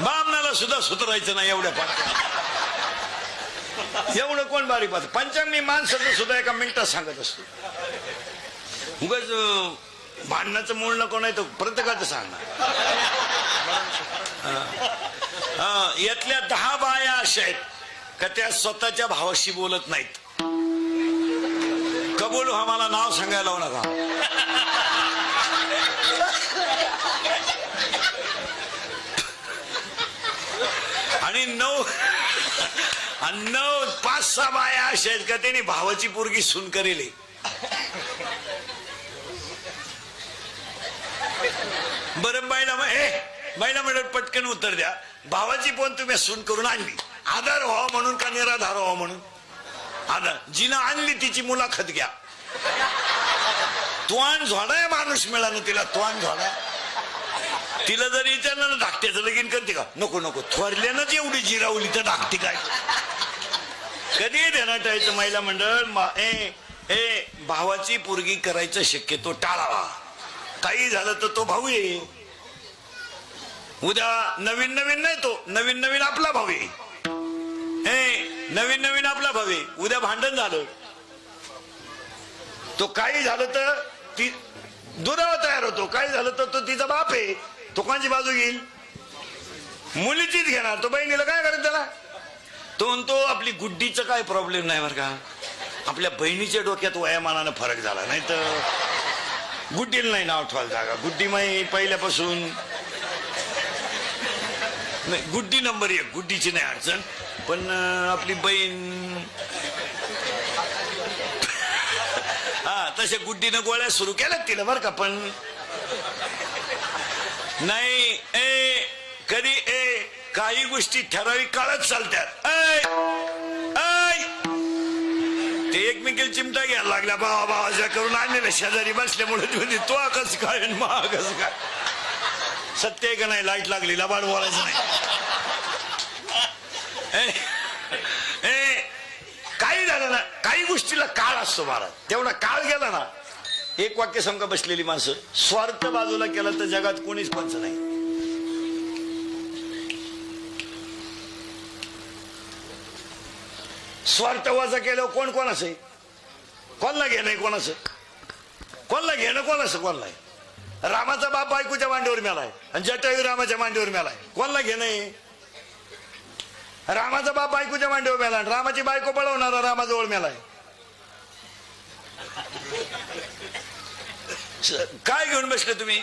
बामणाला सुद्धा सुधारायचं नाही एवढ्या एवढं कोण बारीक पाहत. पंचांग मी माणसाचं सुद्धा एका मिनिटात सांगत असतो. उगाच भांडणाचं मूळ नको नाही तर प्रत्येकाचं सांगणार. यातल्या 10 बाया अशा आहेत का त्या स्वतःच्या भावाशी बोलत नाहीत. कबूल हा मला नाव सांगायला लावू नका. आणि 5-6 बाया अशा आहेत का त्यांनी भावाची पोरगी सून करेली. बरं बाईला म्हणत पटकन उत्तर द्या. भावाची पोन तुम्ही सून करून आणली आधार व्हावा म्हणून का निराधार व्हावा म्हणून? आधार. जिनं आणली तिची मुलाखत घ्या. त्वान झोडाय माणूस मिळाला तिला. त्वान झोडा तिला जर विचारलं ना धाकट्याचं लगीन करते का? नको नको. थोरल्यानंच एवढी जिरावली तर धाकटी काय? कधी ध्यानात ठेवायचं महिला मंडळ. भावाची पोरगी करायचं शक्यतो टाळावा. काही झालं तर तो भाऊ आहे. उद्या नवीन नाही तो नवीन आपला भाऊ आहे. नवीन आपला भाऊ आहे. उद्या भांडण झालं तो काही झालं तर ती दुरावा तयार होतो. काही झालं तर तो तिचा बाप आहे. तो कोणाची बाजू घेईल? मुलीचीच घेणार. तो बहिणीला काय करत त्याला? तो म्हणतो आपली गुड्डीचं काय प्रॉब्लेम नाही बरं का. आपल्या बहिणीच्या डोक्यात वयामानानं फरक झाला. नाही तर गुड्डीला नाही नाव ठेवायला जागा. गुड्डी माई पहिल्यापासून नाही. गुड्डी नंबर 1. गुड्डीची नाही अडचण. पण आपली बहीण तशा गुड्डीनं गोळ्या सुरू केल्यात तिला बरं का. पण नाही कधी काही गोष्टी ठराविक काळात चालतात. ते एकमेकीला चिमटा घ्यायला लागल्या. भावाच्या करून आणलेल्या शेजारी बसल्यामुळे तो कसं काय मग कसं काय. सत्य आहे का नाही? लाईट लागली लबाड बोलायचं नाही. काही झालं ना काही गोष्टीला काळ असतो महाराज. तेवढा काळ गेला ना. एक वाक्य समका बसलेली माणसं स्वार्थ बाजूला केला तर जगात कोणीच पंच नाही. स्वार्थ वाजा केल्यावर कोण असं आहे? कोणला घेणं कोणाचं? कोणला घेणं कोणाचं? कोणला आहे? रामाचा बाप बायकोच्या मांडीवर मेलाय आणि जटायू रामाच्या मांडीवर मेलाय. कोणला घेणं? रामाचा बाप बायकोच्या मांडीवर मेला. रामाची बायको पळवणारा रामाजवळ मेलाय. काय घेऊन बसले तुम्ही?